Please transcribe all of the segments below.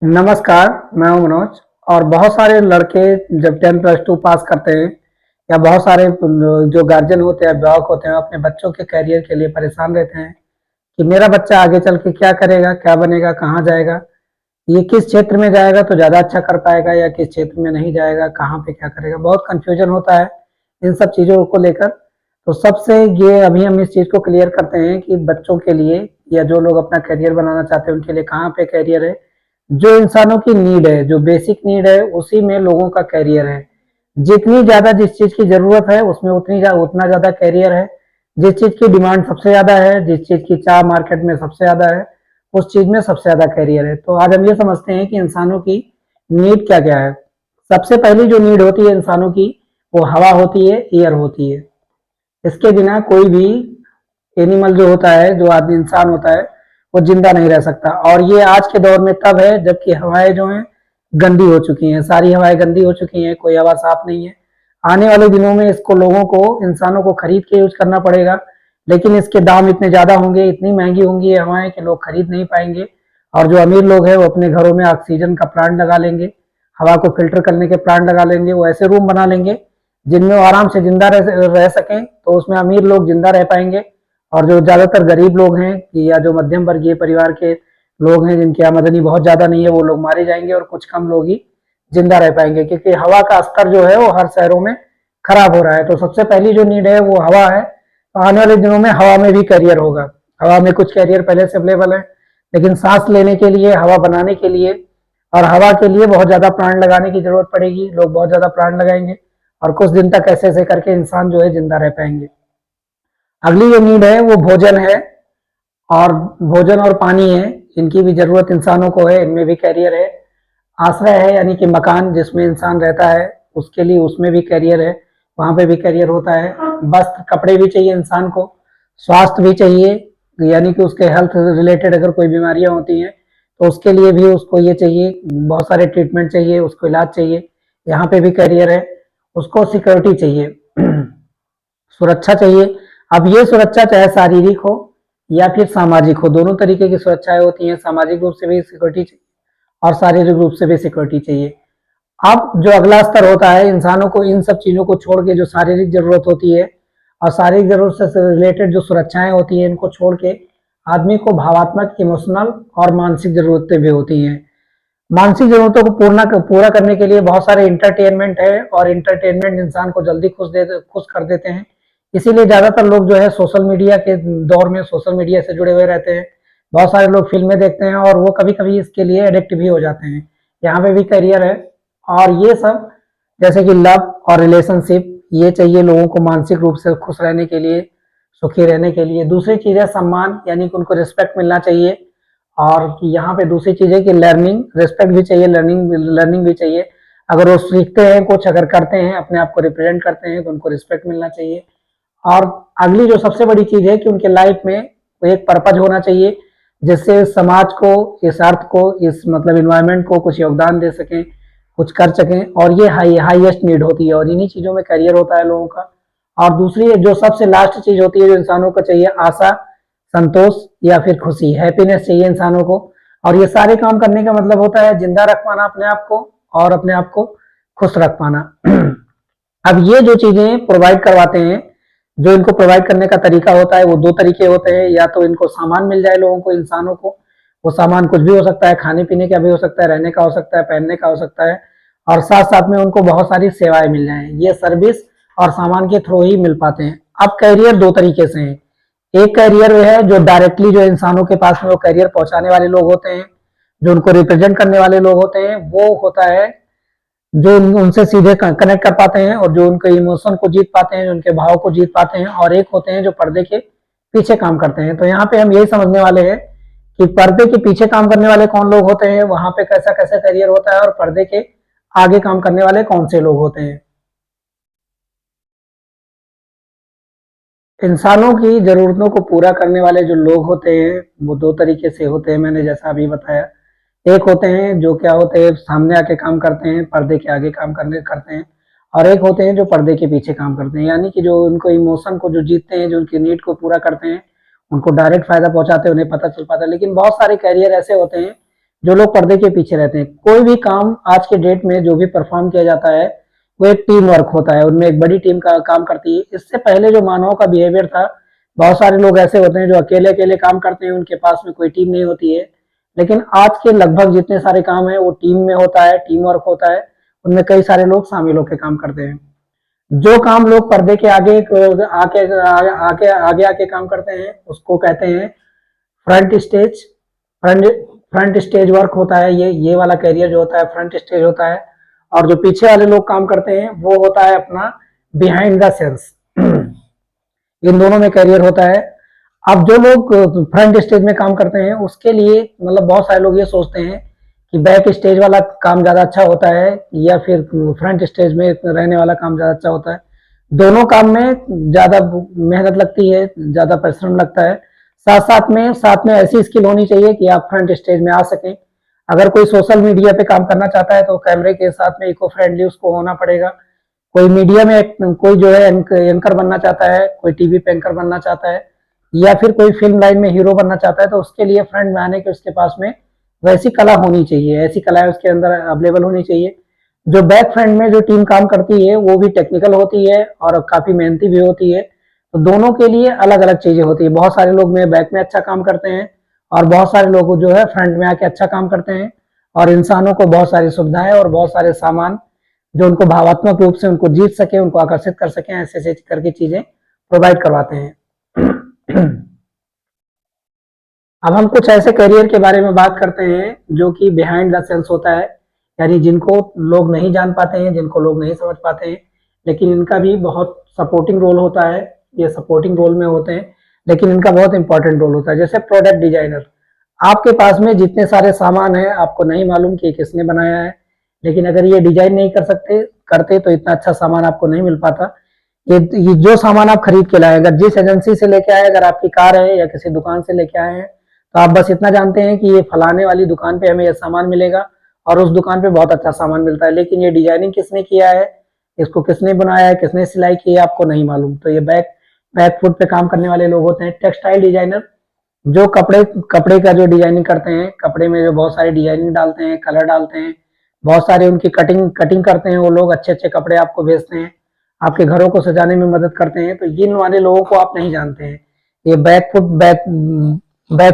नमस्कार, मैं हूं मनोज। और बहुत सारे लड़के जब 10+2 पास करते हैं या बहुत सारे जो गार्जियन होते हैं, अभिभावक होते हैं, अपने बच्चों के करियर के लिए परेशान रहते हैं कि मेरा बच्चा आगे चल के क्या करेगा, क्या बनेगा, कहाँ जाएगा, ये किस क्षेत्र में जाएगा तो ज़्यादा अच्छा कर पाएगा या किस क्षेत्र में नहीं जाएगा, कहाँ पे क्या करेगा। बहुत कन्फ्यूजन होता है इन सब चीज़ों को लेकर। तो सबसे ये अभी हम इस चीज़ को क्लियर करते हैं कि बच्चों के लिए या जो लोग अपना करियर बनाना चाहते हैं उनके लिए कहाँ पे करियर है। जो इंसानों की नीड है, जो बेसिक नीड है, उसी में लोगों का करियर है। जितनी ज़्यादा जिस चीज़ की ज़रूरत है उसमें उतना ज़्यादा करियर है। जिस चीज़ की डिमांड सबसे ज़्यादा है, जिस चीज़ की चाह मार्केट में सबसे ज़्यादा है, उस चीज़ में सबसे ज़्यादा करियर है। तो आज हम ये समझते हैं कि इंसानों की नीड क्या-क्या है। सबसे पहली जो नीड होती है इंसानों की, वो हवा होती है, एयर होती है। इसके बिना कोई भी एनिमल जो होता है, जो आदमी इंसान होता है, वो जिंदा नहीं रह सकता। और ये आज के दौर में तब है जबकि हवाएं जो हैं गंदी हो चुकी हैं, सारी हवाएं गंदी हो चुकी हैं, कोई हवा साफ नहीं है। आने वाले दिनों में इसको लोगों को, इंसानों को खरीद के यूज करना पड़ेगा, लेकिन इसके दाम इतने ज्यादा होंगे, इतनी महंगी होंगी ये हवाएं कि लोग खरीद नहीं पाएंगे। और जो अमीर लोग हैं वो अपने घरों में ऑक्सीजन का प्लांट लगा लेंगे, हवा को फिल्टर करने के प्लांट लगा लेंगे, वो ऐसे रूम बना लेंगे जिनमें वो आराम से जिंदा रह सकें, तो उसमें अमीर लोग जिंदा रह पाएंगे। और जो ज्यादातर गरीब लोग हैं या जो मध्यम वर्गीय परिवार के लोग हैं जिनकी आमदनी बहुत ज्यादा नहीं है, वो लोग मारे जाएंगे और कुछ कम लोग ही जिंदा रह पाएंगे, क्योंकि हवा का स्तर जो है वो हर शहरों में खराब हो रहा है। तो सबसे पहली जो नीड है वो हवा है। तो आने वाले दिनों में हवा में भी करियर होगा। हवा में कुछ करियर पहले से अवेलेबल है, लेकिन सांस लेने के लिए, हवा बनाने के लिए और हवा के लिए बहुत ज्यादा प्लांट लगाने की जरूरत पड़ेगी। लोग बहुत ज्यादा प्लांट लगाएंगे और कुछ दिन तक ऐसे ऐसे करके इंसान जो है जिंदा रह पाएंगे। अगली जो नीड है वो भोजन है। और भोजन और पानी है, इनकी भी जरूरत इंसानों को है, इनमें भी कैरियर है। आश्रय है यानी कि मकान जिसमें इंसान रहता है, उसके लिए उसमें भी कैरियर है, वहां पे भी कैरियर होता है। वस्त्र कपड़े भी चाहिए इंसान को। स्वास्थ्य भी चाहिए, यानी कि उसके हेल्थ रिलेटेड अगर कोई बीमारियां होती हैं तो उसके लिए भी उसको ये चाहिए, बहुत सारे ट्रीटमेंट चाहिए, उसको इलाज चाहिए, यहाँ पे भी कैरियर है। उसको सिक्योरिटी चाहिए, सुरक्षा चाहिए। अब ये सुरक्षा चाहे शारीरिक हो या फिर सामाजिक हो, दोनों तरीके की सुरक्षाएं होती हैं। सामाजिक रूप से भी सिक्योरिटी चाहिए और शारीरिक रूप से भी सिक्योरिटी चाहिए। अब जो अगला स्तर होता है, इंसानों को इन सब चीजों को छोड़ के जो शारीरिक जरूरत होती है और शारीरिक जरूरत से रिलेटेड जो सुरक्षाएं होती हैं, इनको छोड़ के आदमी को भावात्मक, इमोशनल और मानसिक जरूरतें भी होती हैं। मानसिक जरूरतों को पूरा करने के लिए बहुत सारे इंटरटेनमेंट है, और इंटरटेनमेंट इंसान को जल्दी खुश कर देते हैं। इसीलिए ज्यादातर लोग जो है सोशल मीडिया के दौर में सोशल मीडिया से जुड़े हुए रहते हैं। बहुत सारे लोग फिल्में देखते हैं और वो कभी कभी इसके लिए एडिक्ट भी हो जाते हैं। यहाँ पे भी करियर है। और ये सब जैसे कि लव और रिलेशनशिप, ये चाहिए लोगों को मानसिक रूप से खुश रहने के लिए, सुखी रहने के लिए। दूसरी चीज है सम्मान, यानी कि उनको रिस्पेक्ट मिलना चाहिए। और यहाँ पे दूसरी चीज है कि लर्निंग, रिस्पेक्ट भी चाहिए, लर्निंग लर्निंग भी चाहिए। अगर वो सीखते हैं कुछ, अगर करते हैं, अपने आप को रिप्रेजेंट करते हैं, तो उनको रिस्पेक्ट मिलना चाहिए। और अगली जो सबसे बड़ी चीज है कि उनके लाइफ में एक पर्पज होना चाहिए, जिससे समाज को, इस अर्थ को, इस मतलब इन्वायरमेंट को कुछ योगदान दे सकें, कुछ कर सकें। और ये हाईएस्ट नीड होती है, और इन्हीं चीजों में करियर होता है लोगों का। और दूसरी जो सबसे लास्ट चीज होती है जो इंसानों को चाहिए, आशा, संतोष या फिर खुशी, हैप्पीनेस चाहिए इंसानों को। और ये सारे काम करने का मतलब होता है जिंदा रख पाना अपने आप को, और अपने आप को खुश रख पाना। अब ये जो चीजें प्रोवाइड करवाते हैं, जो इनको प्रोवाइड करने का तरीका होता है वो दो तरीके होते हैं। या तो इनको सामान मिल जाए लोगों को, इंसानों को, वो सामान कुछ भी हो सकता है, खाने पीने का भी हो सकता है, रहने का हो सकता है, पहनने का हो सकता है। और साथ साथ में उनको बहुत सारी सेवाएं मिल जाए, ये सर्विस और सामान के थ्रू ही मिल पाते हैं। अब कैरियर दो तरीके से है। एक कैरियर है जो डायरेक्टली जो इंसानों के पास में वो कैरियर पहुंचाने वाले लोग होते हैं, जो उनको रिप्रेजेंट करने वाले लोग होते हैं, वो होता है जो उनसे सीधे कनेक्ट कर पाते हैं और जो उनके इमोशन को जीत पाते हैं, जो उनके भाव को जीत पाते हैं। और एक होते हैं जो पर्दे के पीछे काम करते हैं। तो यहाँ पे हम यही समझने वाले हैं कि पर्दे के पीछे काम करने वाले कौन लोग होते हैं, वहां पे कैसा कैसा करियर होता है, और पर्दे के आगे काम करने वाले कौन से लोग होते हैं। इंसानों की जरूरतों को पूरा करने वाले जो लोग होते हैं वो दो तरीके से होते हैं, मैंने जैसा अभी बताया। एक होते हैं जो क्या होते हैं, सामने आके काम करते हैं, पर्दे के आगे काम करते हैं। और एक होते हैं जो पर्दे के पीछे काम करते हैं, यानी कि जो उनको इमोशन को जो जीतते हैं, जो उनकी नीड को पूरा करते हैं, उनको डायरेक्ट फायदा पहुंचाते हैं, उन्हें पता चल पाता है। लेकिन बहुत सारे कैरियर ऐसे होते हैं जो लोग पर्दे के पीछे रहते हैं। कोई भी काम आज के डेट में जो भी परफॉर्म किया जाता है वो एक टीम वर्क होता है, उनमें एक बड़ी टीम का काम करती है। इससे पहले जो मानवों का बिहेवियर था, बहुत सारे लोग ऐसे होते हैं जो अकेले अकेले काम करते हैं, उनके पास में कोई टीम नहीं होती है। लेकिन आज के लगभग जितने सारे काम है वो टीम में होता है, टीम वर्क होता है, उनमें कई सारे लोग शामिल होकर काम करते हैं। जो काम लोग पर्दे के आगे आगे काम करते हैं उसको कहते हैं front stage. Front front stage work होता है, ये वाला कैरियर जो होता है फ्रंट स्टेज होता है। और जो पीछे वाले लोग काम करते हैं वो होता है अपना बिहाइंड द सेंस। इन दोनों में कैरियर होता है। अब जो लोग फ्रंट स्टेज में काम करते हैं उसके लिए मतलब बहुत सारे लोग ये सोचते हैं कि बैक स्टेज वाला काम ज्यादा अच्छा होता है या फिर फ्रंट स्टेज में रहने वाला काम ज्यादा अच्छा होता है। दोनों काम में ज्यादा मेहनत लगती है, ज्यादा परिश्रम लगता है। साथ में ऐसी स्किल होनी चाहिए कि आप फ्रंट स्टेज में आ सकें। अगर कोई सोशल मीडिया पे काम करना चाहता है तो कैमरे के साथ में इको फ्रेंडली उसको होना पड़ेगा। कोई मीडिया में कोई जो है एंकर बनना चाहता है, कोई टीवी पे एंकर बनना चाहता है या फिर कोई फिल्म लाइन में हीरो बनना चाहता है, तो उसके लिए फ्रंट में आने के उसके पास में वैसी कला होनी चाहिए, ऐसी कलाएं उसके अंदर अवेलेबल होनी चाहिए। जो बैक फ्रंट में जो टीम काम करती है वो भी टेक्निकल होती है और काफी मेहनती भी होती है। तो दोनों के लिए अलग अलग चीजें होती है। बहुत सारे लोग में बैक में अच्छा काम करते हैं और बहुत सारे लोग जो है फ्रंट में आके अच्छा काम करते हैं और इंसानों को बहुत सारी सुविधाएं और बहुत सारे सामान जो उनको भावात्मक रूप से उनको जीत सके, उनको आकर्षित कर सके, ऐसे ऐसे करके चीजें प्रोवाइड करवाते हैं। अब हम कुछ ऐसे करियर के बारे में बात करते हैं जो कि बिहाइंड द सेंस होता है, यानी जिनको लोग नहीं जान पाते हैं, जिनको लोग नहीं समझ पाते हैं, लेकिन इनका भी बहुत सपोर्टिंग रोल होता है। ये सपोर्टिंग रोल में होते हैं लेकिन इनका बहुत इंपॉर्टेंट रोल होता है। जैसे प्रोडक्ट डिजाइनर, आपके पास में जितने सारे सामान है आपको नहीं मालूम कि किसने बनाया है, लेकिन अगर ये डिजाइन नहीं करते तो इतना अच्छा सामान आपको नहीं मिल पाता। ये जो सामान आप खरीद के लाए, अगर जिस एजेंसी से लेके आए, अगर आपकी कार है या किसी दुकान से लेके आए हैं, तो आप बस इतना जानते हैं कि ये फलाने वाली दुकान पे हमें ये सामान मिलेगा और उस दुकान पे बहुत अच्छा सामान मिलता है, लेकिन ये डिजाइनिंग किसने किया है, इसको किसने बनाया है, किसने सिलाई की है, आपको नहीं मालूम। तो ये बैक फुट पे काम करने वाले लोग होते हैं। टेक्सटाइल डिजाइनर, जो कपड़े का जो डिजाइनिंग करते हैं, कपड़े में जो बहुत सारे डिजाइनिंग डालते हैं, कलर डालते हैं, बहुत सारे उनकी कटिंग करते हैं वो लोग, अच्छे अच्छे कपड़े आपको भेजते हैं, आपके घरों को सजाने में मदद करते हैं। तो इन वाले लोगों को आप नहीं जानते हैं। ये बैक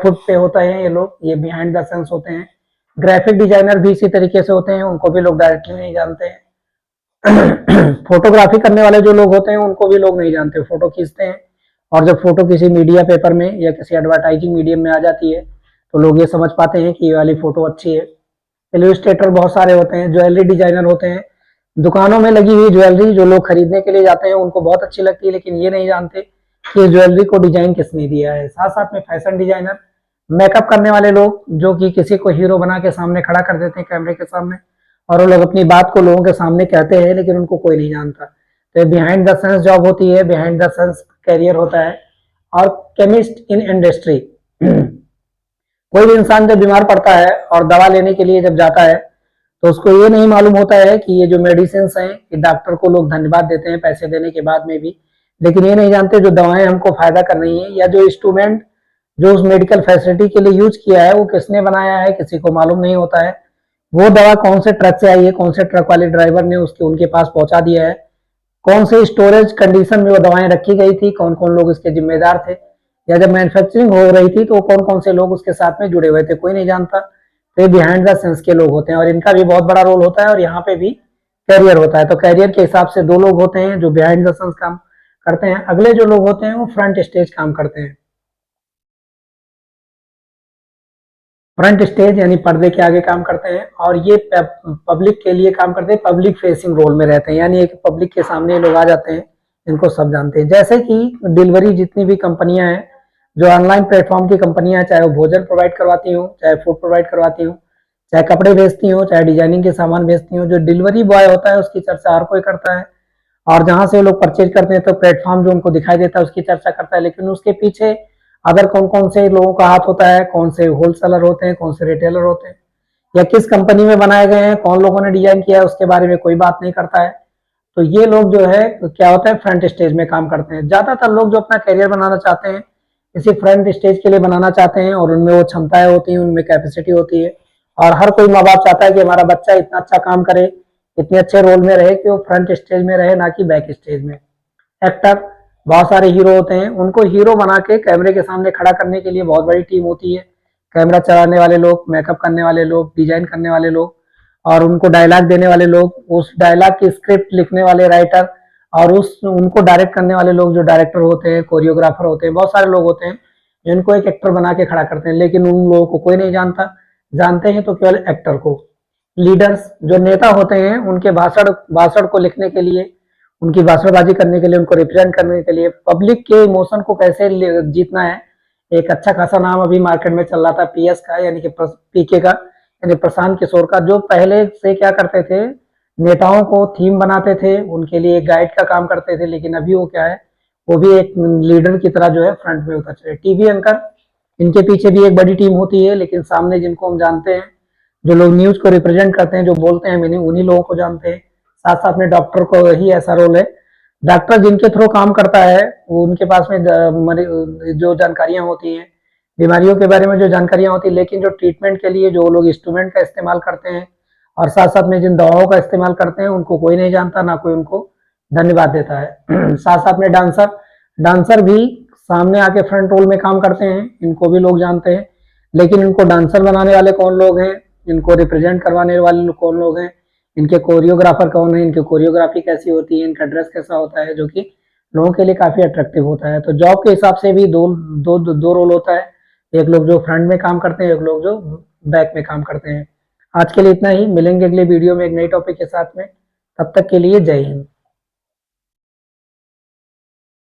फुट पे होता है ये लोग, ये बिहाइंड द सेंस होते हैं। ग्राफिक डिजाइनर भी इसी तरीके से होते हैं, उनको भी लोग डायरेक्टली नहीं जानते हैं। फोटोग्राफी करने वाले जो लोग होते हैं उनको भी लोग नहीं जानते, फोटो खींचते हैं और जब फोटो किसी मीडिया पेपर में या किसी एडवर्टाइजिंग मीडियम में आ जाती है तो लोग ये समझ पाते हैं कि ये वाली फोटो अच्छी है। इलस्ट्रेटर बहुत सारे होते हैं। ज्वेलरी डिजाइनर होते हैं, दुकानों में लगी हुई ज्वेलरी जो लोग खरीदने के लिए जाते हैं उनको बहुत अच्छी लगती है, लेकिन ये नहीं जानते कि ज्वेलरी को डिजाइन किसने दिया है। साथ साथ में फैशन डिजाइनर, मेकअप करने वाले लोग जो कि किसी को हीरो बना के सामने खड़ा कर देते हैं कैमरे के सामने और वो लोग अपनी बात को लोगों के सामने कहते हैं लेकिन उनको कोई नहीं जानता। तो बिहाइंड द सेंस जॉब होती है, बिहाइंड द सेंस कैरियर होता है। और केमिस्ट इन इंडस्ट्री, कोई भी इंसान जब बीमार पड़ता है और दवा लेने के लिए जब जाता है तो उसको ये नहीं मालूम होता है कि ये जो मेडिसिन हैं कि डॉक्टर को लोग धन्यवाद देते हैं पैसे देने के बाद में भी, लेकिन ये नहीं जानते जो दवाएं हमको फायदा कर रही हैं या जो इंस्ट्रूमेंट जो उस मेडिकल फैसिलिटी के लिए यूज किया है वो किसने बनाया है, किसी को मालूम नहीं होता है। वो दवा कौन से ट्रक से आई है, कौन से ट्रक वाले ड्राइवर ने उसके उनके पास पहुंचा दिया है, कौन से स्टोरेज कंडीशन में वो दवाएं रखी गई थी, कौन कौन लोग इसके जिम्मेदार थे, या जब मैन्युफैक्चरिंग हो रही थी तो कौन कौन से लोग उसके साथ में जुड़े हुए थे, कोई नहीं जानता। तो ये बिहाइंड द सेंस के लोग होते हैं और इनका भी बहुत बड़ा रोल होता है और यहाँ पे भी कैरियर होता है। तो कैरियर के हिसाब से दो लोग होते हैं जो बिहाइंड द सेंस काम करते हैं। अगले जो लोग होते हैं वो फ्रंट स्टेज काम करते हैं। फ्रंट स्टेज यानी पर्दे के आगे काम करते हैं और ये पब्लिक के लिए काम करते हैं, पब्लिक फेसिंग रोल में रहते हैं, यानी एक पब्लिक के सामने लोग आ जाते हैं, इनको सब जानते हैं। जैसे कि डिलीवरी जितनी भी कंपनियां हैं, जो ऑनलाइन प्लेटफॉर्म की कंपनियां, चाहे वो भोजन प्रोवाइड करवाती हो, चाहे फूड प्रोवाइड करवाती हो, चाहे कपड़े बेचती हो, चाहे डिजाइनिंग के सामान बेचती हो, जो डिलीवरी बॉय होता है उसकी चर्चा हर कोई करता है और जहां से वो लोग परचेज करते हैं तो प्लेटफॉर्म जो उनको दिखाई देता है उसकी चर्चा करता है, लेकिन उसके पीछे अदर कौन कौन से लोगों का हाथ होता है, कौन से होलसेलर होते हैं, कौन से रिटेलर होते हैं, या किस कंपनी में बनाए गए हैं, कौन लोगों ने डिजाइन किया है, उसके बारे में कोई बात नहीं करता है। तो ये लोग जो है क्या होता है फ्रंट स्टेज में काम करते हैं। ज्यादातर लोग जो अपना करियर बनाना चाहते हैं इसी फ्रंट स्टेज के लिए बनाना चाहते हैं और उनमें वो क्षमताएं होती हैं, उनमें कैपेसिटी होती है और हर कोई माँ बाप चाहता है कि हमारा बच्चा इतना अच्छा काम करे, इतने अच्छे रोल में रहे कि वो फ्रंट स्टेज में रहे, ना कि बैक स्टेज में। एक्टर, बहुत सारे हीरो होते हैं, उनको हीरो बना के कैमरे के सामने खड़ा करने के लिए बहुत बड़ी टीम होती है। कैमरा चलाने वाले लोग, मेकअप करने वाले लोग, डिजाइन करने वाले लोग, और उनको डायलॉग देने वाले लोग, उस डायलॉग की स्क्रिप्ट लिखने वाले राइटर, और उस उनको डायरेक्ट करने वाले लोग जो डायरेक्टर होते हैं, कोरियोग्राफर होते हैं, बहुत सारे लोग होते हैं जिनको एक एक्टर बना के खड़ा करते हैं। लेकिन उन लोगों को कोई नहीं जानता, जानते हैं तो केवल एक्टर को। लीडर्स, जो नेता होते हैं, उनके भाषण भाषण को लिखने के लिए, उनकी भाषणबाजी करने के लिए, उनको रिप्रेजेंट करने के लिए, पब्लिक के इमोशन को कैसे जीतना है। एक अच्छा खासा नाम अभी मार्केट में चल रहा था पीएस का, यानी कि पीके का, यानी प्रशांत किशोर का, जो पहले से क्या करते थे, नेताओं को थीम बनाते थे, उनके लिए गाइड का काम करते थे। लेकिन अभी वो क्या है, वो भी एक लीडर की तरह जो है फ्रंट में उतर चले। टीवी एंकर, इनके पीछे भी एक बड़ी टीम होती है, लेकिन सामने जिनको हम जानते हैं, जो लोग न्यूज को रिप्रेजेंट करते हैं, जो बोलते हैं, मैंने उन्हीं लोगों को जानते हैं। साथ साथ में डॉक्टर को ही ऐसा रोल है। डॉक्टर जिनके थ्रू काम करता है, वो उनके पास में जो जानकारियां होती हैं, बीमारियों के बारे में जो जानकारियां होती है, लेकिन जो ट्रीटमेंट के लिए जो लोग इंस्ट्रूमेंट का इस्तेमाल करते हैं और साथ साथ में जिन दवाओं का इस्तेमाल करते हैं, उनको कोई नहीं जानता, ना कोई उनको धन्यवाद देता है। साथ साथ में डांसर, डांसर भी सामने आके फ्रंट रोल में काम करते हैं, इनको भी लोग जानते हैं। लेकिन इनको डांसर बनाने वाले कौन लोग हैं, इनको रिप्रेजेंट करवाने वाले कौन लोग हैं, इनके कोरियोग्राफर कौन है, इनकी कोरियोग्राफी कैसी होती है, इनका ड्रेस कैसा होता है, जो कि लोगों के लिए काफी अट्रैक्टिव होता है। तो जॉब के हिसाब से भी दो रोल होता है, एक लोग जो फ्रंट में काम करते हैं, एक लोग जो बैक में काम करते हैं। आज के लिए इतना ही, मिलेंगे अगले वीडियो में एक नई टॉपिक के साथ में। तब तक के लिए जय हिंद।